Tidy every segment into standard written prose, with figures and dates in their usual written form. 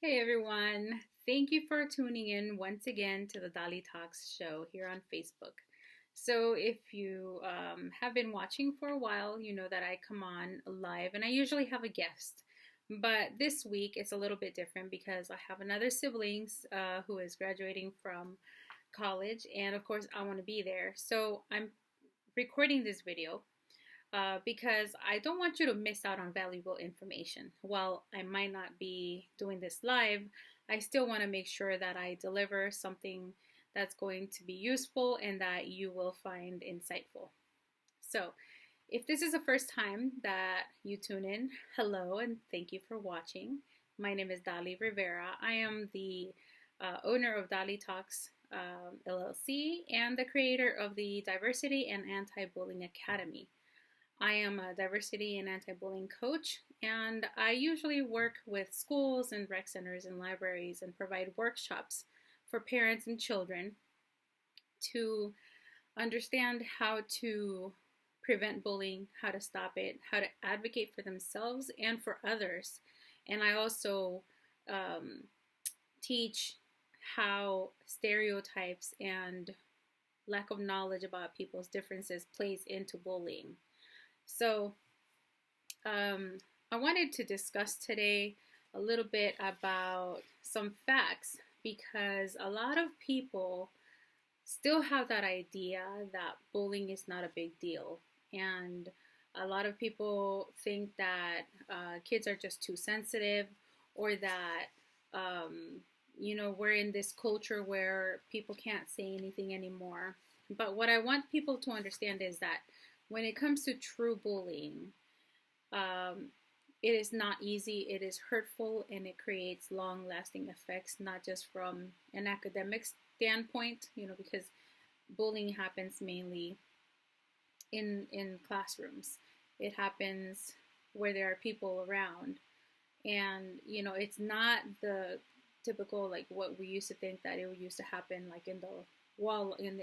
Hey everyone, thank you for tuning in once again to the DaliTalks Show here on Facebook. So, if you have been watching for a while, you know that I come on live and I usually have a guest. But this week it's a little bit different because I have another siblings who is graduating from college, and of course, I want to be there. So, I'm recording this video because I don't want you to miss out on valuable information. While I might not be doing this live, I still want to make sure that I deliver something that's going to be useful and that you will find insightful. So, if this is the first time that you tune in, hello and thank you for watching. My name is Dali Rivera. I am the owner of DaliTalks LLC and the creator of the Diversity and Anti-Bullying Academy. I am a diversity and anti-bullying coach, and I usually work with schools and rec centers and libraries and provide workshops for parents and children to understand how to prevent bullying, how to stop it, how to advocate for themselves and for others. And I also teach how stereotypes and lack of knowledge about people's differences plays into bullying. So, I wanted to discuss today a little bit about some facts because a lot of people still have that idea that bullying is not a big deal. And a lot of people think that kids are just too sensitive, or that, we're in this culture where people can't say anything anymore. But what I want people to understand is that when it comes to true bullying, it is not easy, it is hurtful, and it creates long-lasting effects, not just from an academic standpoint, because bullying happens mainly in classrooms. It happens where there are people around, and it's not the typical, like, what we used to think that it used to happen, like in the wall in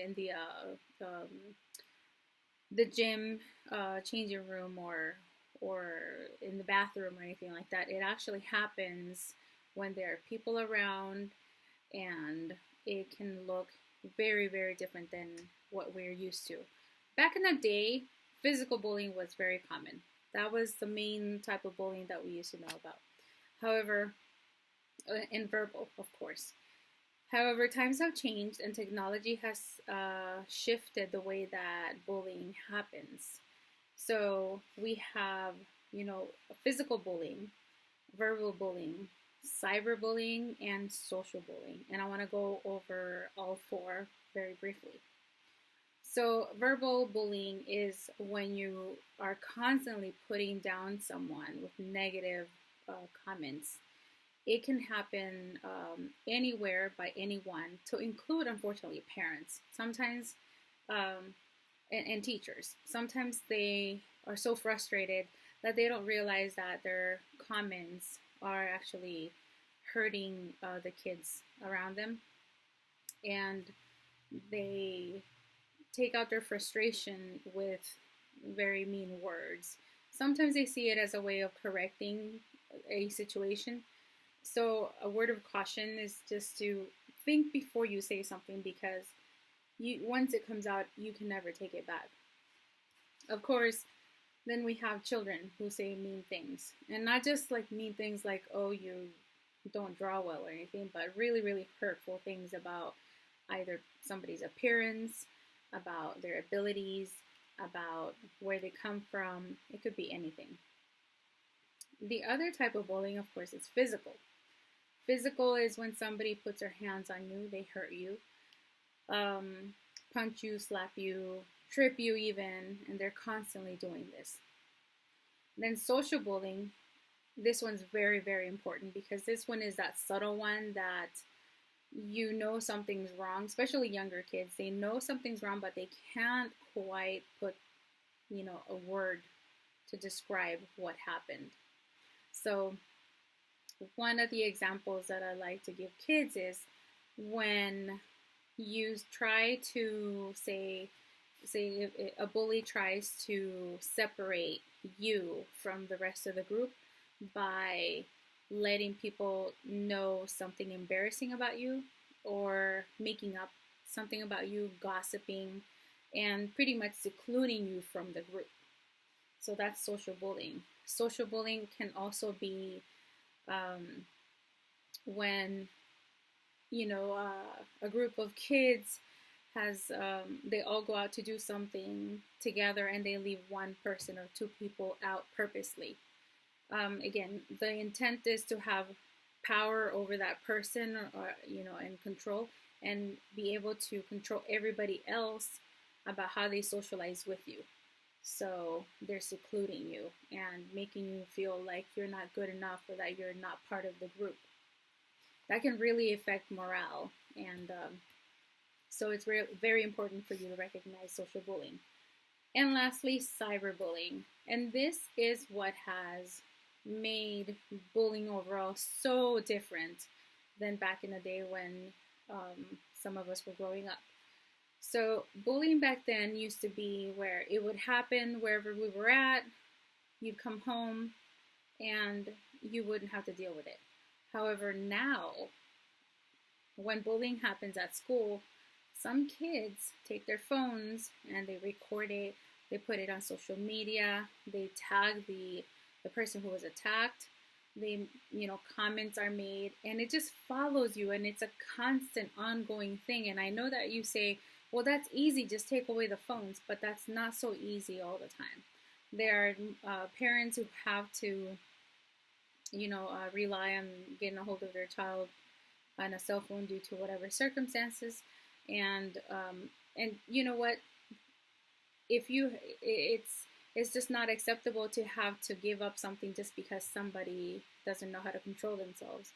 the gym, changing room, or in the bathroom or anything like that. It actually happens when there are people around, and it can look very, very different than what we're used to. Back in the day, physical bullying was very common. That was the main type of bullying that we used to know about. However, and verbal, of course. However, times have changed and technology has shifted the way that bullying happens. So we have, physical bullying, verbal bullying, cyberbullying, and social bullying. And I want to go over all four very briefly. So verbal bullying is when you are constantly putting down someone with negative comments. It can happen anywhere by anyone, to include, unfortunately, parents. Sometimes, and teachers. Sometimes they are so frustrated that they don't realize that their comments are actually hurting the kids around them, and they take out their frustration with very mean words. Sometimes they see it as a way of correcting a situation. So a word of caution is just to think before you say something, because once it comes out, you can never take it back. Of course, then we have children who say mean things, and not just like mean things like, oh, you don't draw well or anything, but really, really hurtful things about either somebody's appearance, about their abilities, about where they come from. It could be anything. The other type of bullying, of course, is physical. Physical is when somebody puts their hands on you, they hurt you, punch you, slap you, trip you even, and they're constantly doing this. Then social bullying, this one's very, very important, because this one is that subtle one that something's wrong, especially younger kids. They know something's wrong, but they can't quite put, a word to describe what happened. So one of the examples that I like to give kids is when you try to say if a bully tries to separate you from the rest of the group by, letting people know something embarrassing about you, or making up something about you, gossiping, and pretty much secluding you from the group. So that's social bullying. Social bullying can also be um, when a group of kids has they all go out to do something together and they leave one person or two people out purposely. Again, the intent is to have power over that person, or and control, and be able to control everybody else about how they socialize with you. So they're secluding you and making you feel like you're not good enough or that you're not part of the group. That can really affect morale, and so it's very important for you to recognize social bullying. And lastly, cyberbullying. And this is what has made bullying overall so different than back in the day when some of us were growing up. So bullying back then used to be where it would happen wherever we were at. You'd come home and you wouldn't have to deal with it. However, now, when bullying happens at school, some kids take their phones and they record it, they put it on social media, they tag the person who was attacked, comments are made, and it just follows you, and it's a constant ongoing thing. And I know that you say, well, that's easy, just take away the phones, but that's not so easy all the time. There are parents who have to rely on getting a hold of their child on a cell phone due to whatever circumstances, and you know what? It's just not acceptable to have to give up something just because somebody doesn't know how to control themselves.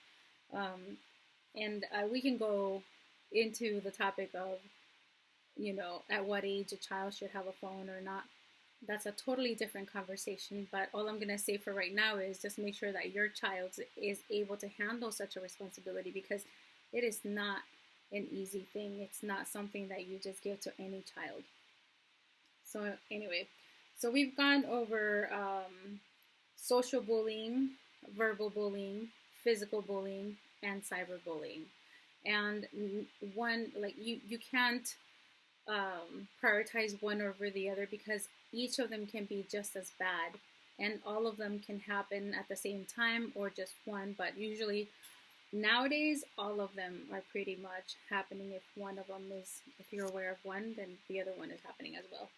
And we can go into the topic of at what age a child should have a phone or not. That's a totally different conversation, but all I'm going to say for right now is just make sure that your child is able to handle such a responsibility, because it is not an easy thing. It's not something that you just give to any child. So anyway, so we've gone over social bullying, verbal bullying, physical bullying, and cyberbullying. And you can't prioritize one over the other, because each of them can be just as bad, and all of them can happen at the same time or just one. But usually nowadays all of them are pretty much happening. If you're aware of one, then the other one is happening as well.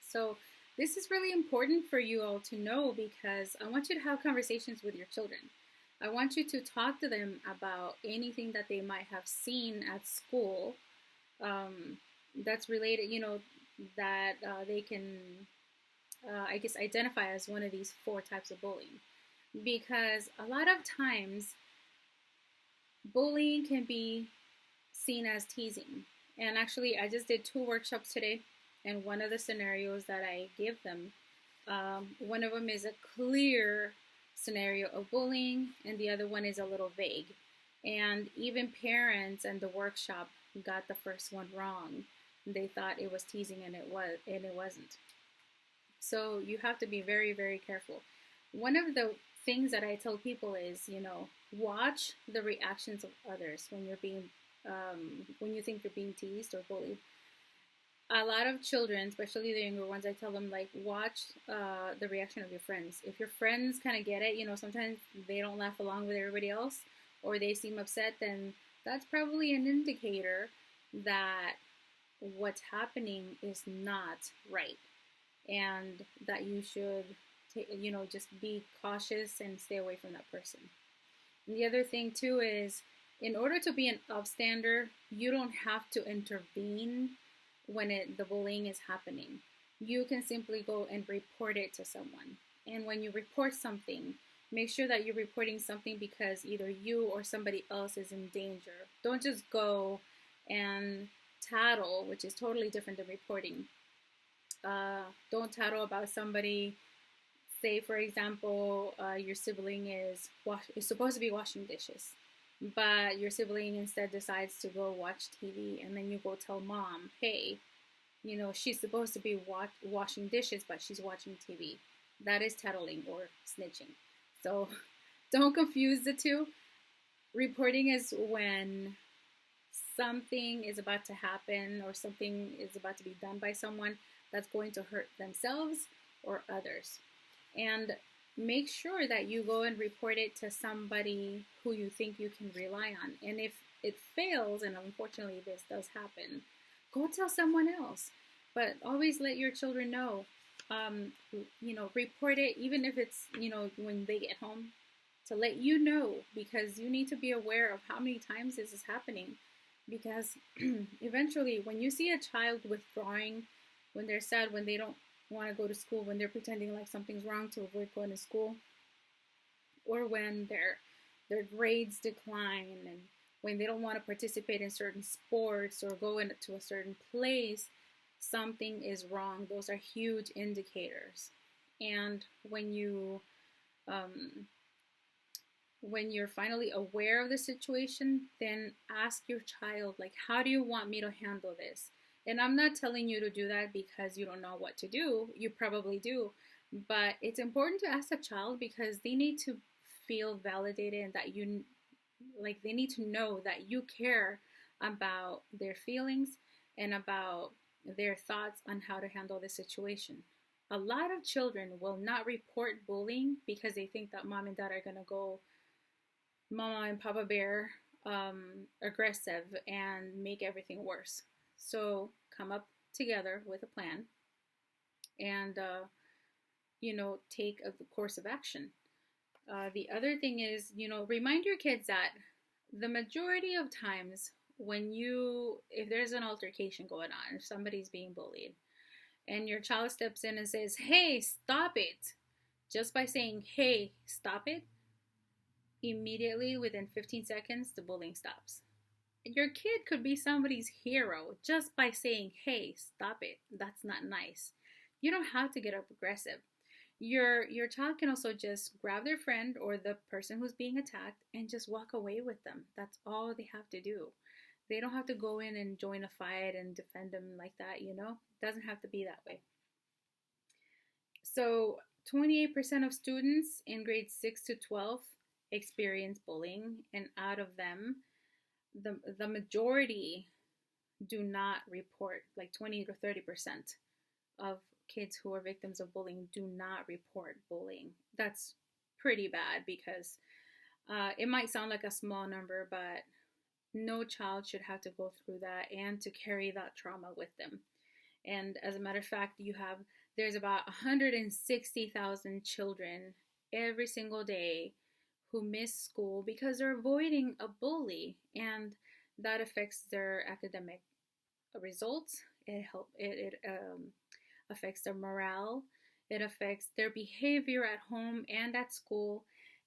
So this is really important for you all to know, because I want you to have conversations with your children. I want you to talk to them about anything that they might have seen at school that's related, that they can, identify as one of these 4 types of bullying. Because a lot of times, bullying can be seen as teasing. And actually, I just did 2 workshops today, and one of the scenarios that I give them, one of them is a clear scenario of bullying, and the other one is a little vague. And even parents in the workshop got the first one wrong. They thought it was teasing, and it wasn't. So you have to be very, very careful. One of the things that I tell people is, watch the reactions of others when when you think you're being teased or bullied. A lot of children, especially the younger ones, I tell them, watch the reaction of your friends. If your friends kind of get it, sometimes they don't laugh along with everybody else, or they seem upset, then that's probably an indicator that what's happening is not right, and that you should just be cautious and stay away from that person. And the other thing too is, in order to be an upstander, you don't have to intervene when the bullying is happening. You can simply go and report it to someone. And when you report something, make sure that you're reporting something because either you or somebody else is in danger. Don't just go and tattle, which is totally different than reporting. Don't tattle about somebody. Say, for example, your sibling is supposed to be washing dishes, but your sibling instead decides to go watch TV, and then you go tell mom, hey, she's supposed to be washing dishes, but she's watching TV. That is tattling or snitching. So Don't confuse the two. Reporting is when something is about to happen or something is about to be done by someone that's going to hurt themselves or others. And make sure that you go and report it to somebody who you think you can rely on. And if it fails, and unfortunately this does happen, go tell someone else. But always let your children know. Report it, even if it's, when they get home, to let you know, because you need to be aware of how many times this is happening. Because eventually, when you see a child withdrawing, when they're sad, when they don't want to go to school, when they're pretending like something's wrong to avoid going to school, or when their grades decline, and when they don't want to participate in certain sports or go into a certain place, something is wrong. Those are huge indicators. And when you're finally aware of the situation, then ask your child, like, how do you want me to handle this? And I'm not telling you to do that because you don't know what to do. You probably do. But it's important to ask a child because they need to feel validated and that they need to know that you care about their feelings and about their thoughts on how to handle the situation. A lot of children will not report bullying because they think that mom and dad are going to go Mama and Papa Bear aggressive and make everything worse. So come up together with a plan and, take a course of action. The other thing is, remind your kids that the majority of times if there's an altercation going on, if somebody's being bullied, and your child steps in and says, hey, stop it, just by saying, hey, stop it, immediately within 15 seconds, the bullying stops. Your kid could be somebody's hero just by saying, hey, stop it. That's not nice. You don't have to get aggressive. Your child can also just grab their friend or the person who's being attacked and just walk away with them. That's all they have to do. They don't have to go in and join a fight and defend them like that, It doesn't have to be that way. So 28% of students in grades 6 to 12 experience bullying, and out of them, the majority do not report. Like 20 to 30% of kids who are victims of bullying do not report bullying. That's pretty bad because it might sound like a small number, but no child should have to go through that and to carry that trauma with them. And as a matter of fact, there's about 160,000 children every single day who miss school because they're avoiding a bully, and that affects their academic results. It affects their morale. It affects their behavior at home and at school.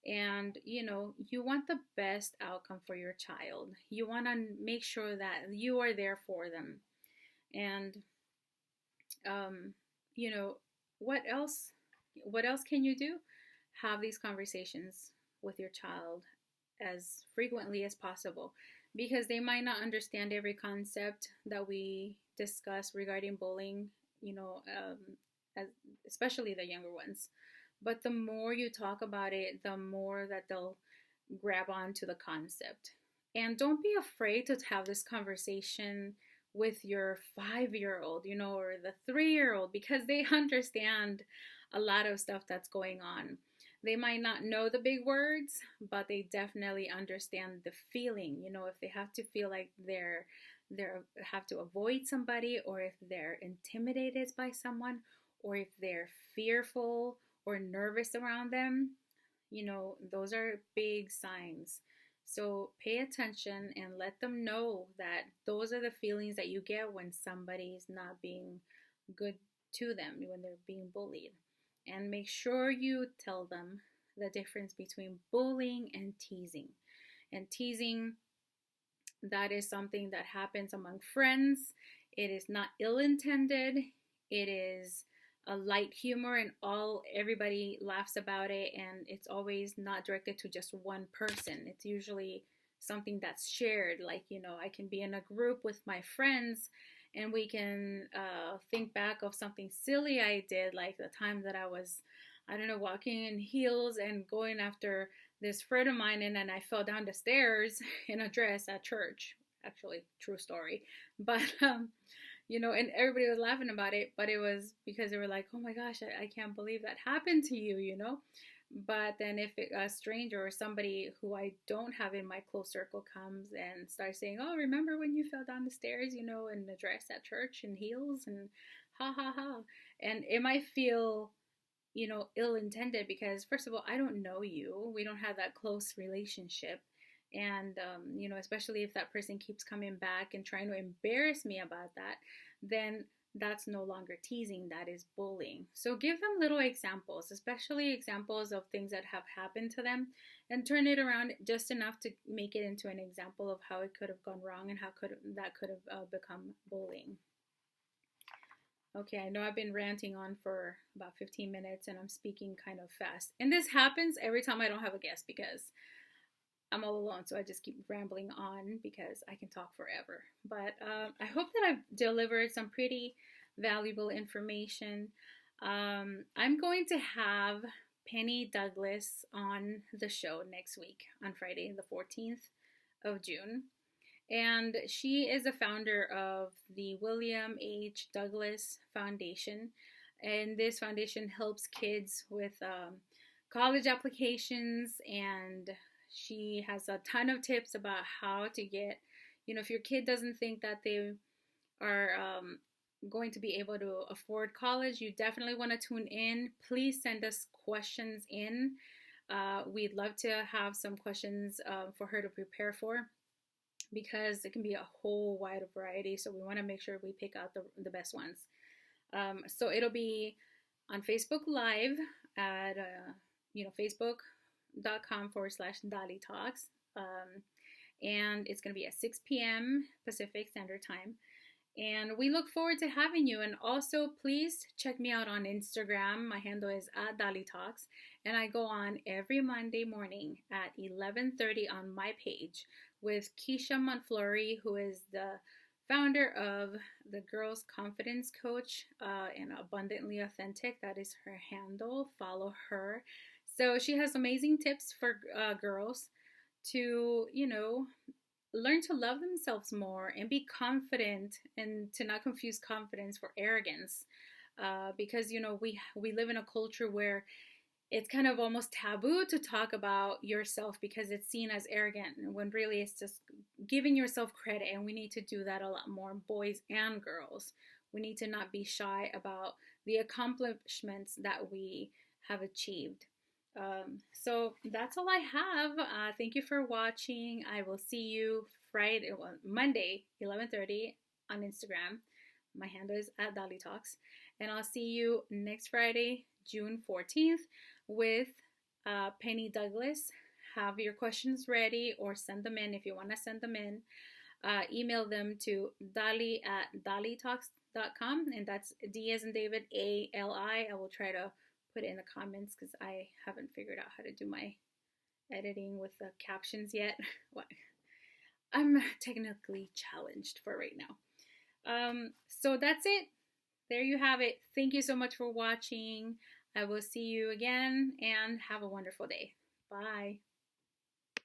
And you want the best outcome for your child. You want to make sure that you are there for them. And what else can you do? Have these conversations with your child as frequently as possible, because they might not understand every concept that we discuss regarding bullying, especially the younger ones. But the more you talk about it, the more that they'll grab onto the concept. And don't be afraid to have this conversation with your 5-year-old, or the 3-year-old, because they understand a lot of stuff that's going on. They might not know the big words, but they definitely understand the feeling. If they have to feel like they're have to avoid somebody, or if they're intimidated by someone, or if they're fearful or nervous around them, those are big signs. So pay attention and let them know that those are the feelings that you get when somebody's not being good to them, when they're being bullied. And make sure you tell them the difference between bullying and teasing. And teasing, that is something that happens among friends. It is not ill-intended. It is a light humor, and everybody laughs about it, and it's always not directed to just one person. It's usually something that's shared. Like, I can be in a group with my friends and we can think back of something silly I did, like the time that I was, walking in heels and going after this friend of mine, and then I fell down the stairs in a dress at church. Actually, true story. But and everybody was laughing about it, but it was because they were like, "Oh my gosh, I can't believe that happened to you." But then if a stranger or somebody who I don't have in my close circle comes and starts saying, "Oh, remember when you fell down the stairs, in the dress at church and heels and ha ha ha," and it might feel ill-intended because first of all, I don't know you. We don't have that close relationship. And, especially if that person keeps coming back and trying to embarrass me about that, then that's no longer teasing, that is bullying. So give them little examples, especially examples of things that have happened to them, and turn it around just enough to make it into an example of how it could have gone wrong and how that could have become bullying. Okay, I know I've been ranting on for about 15 minutes and I'm speaking kind of fast. And this happens every time I don't have a guest because I'm all alone. So I just keep rambling on because I can talk forever. But I hope that I've delivered some pretty valuable information. I'm going to have Pennie Douglas on the show next week on Friday, the 14th of June. And she is the founder of the William H. Douglas Foundation. And this foundation helps kids with college applications. And she has a ton of tips about how to get, if your kid doesn't think that they are going to be able to afford college, you definitely want to tune in. Please send us questions in. We'd love to have some questions for her to prepare for, because it can be a whole wide variety. So we want to make sure we pick out the best ones. So it'll be on Facebook Live at, facebook.com/DaliTalks. And it's going to be at 6 p.m. Pacific Standard Time. And we look forward to having you. And also, please check me out on Instagram. My handle is @DaliTalks. And I go on every Monday morning at 11:30 on my page with Keisha Montfleury, who is the founder of the Girls Confidence Coach and Abundantly Authentic. That is her handle. Follow her. So she has amazing tips for girls to, learn to love themselves more and be confident, and to not confuse confidence for arrogance. Because, we live in a culture where it's kind of almost taboo to talk about yourself because it's seen as arrogant, when really it's just giving yourself credit. And we need to do that a lot more, boys and girls. We need to not be shy about the accomplishments that we have achieved. So that's all I have. Thank you for watching. I will see you Monday, 11:30 on Instagram. My handle is @DaliTalks. And I'll see you next Friday, June 14th, with Pennie Douglas. Have your questions ready, or send them in if you want to send them in. Email them to dali@dalitalks.com, and that's D as in David, ALI. I will try to put it in the comments because I haven't figured out how to do my editing with the captions yet. I'm technically challenged for right now. So that's it. There you have it. Thank you so much for watching. I will see you again, and have a wonderful day. Bye.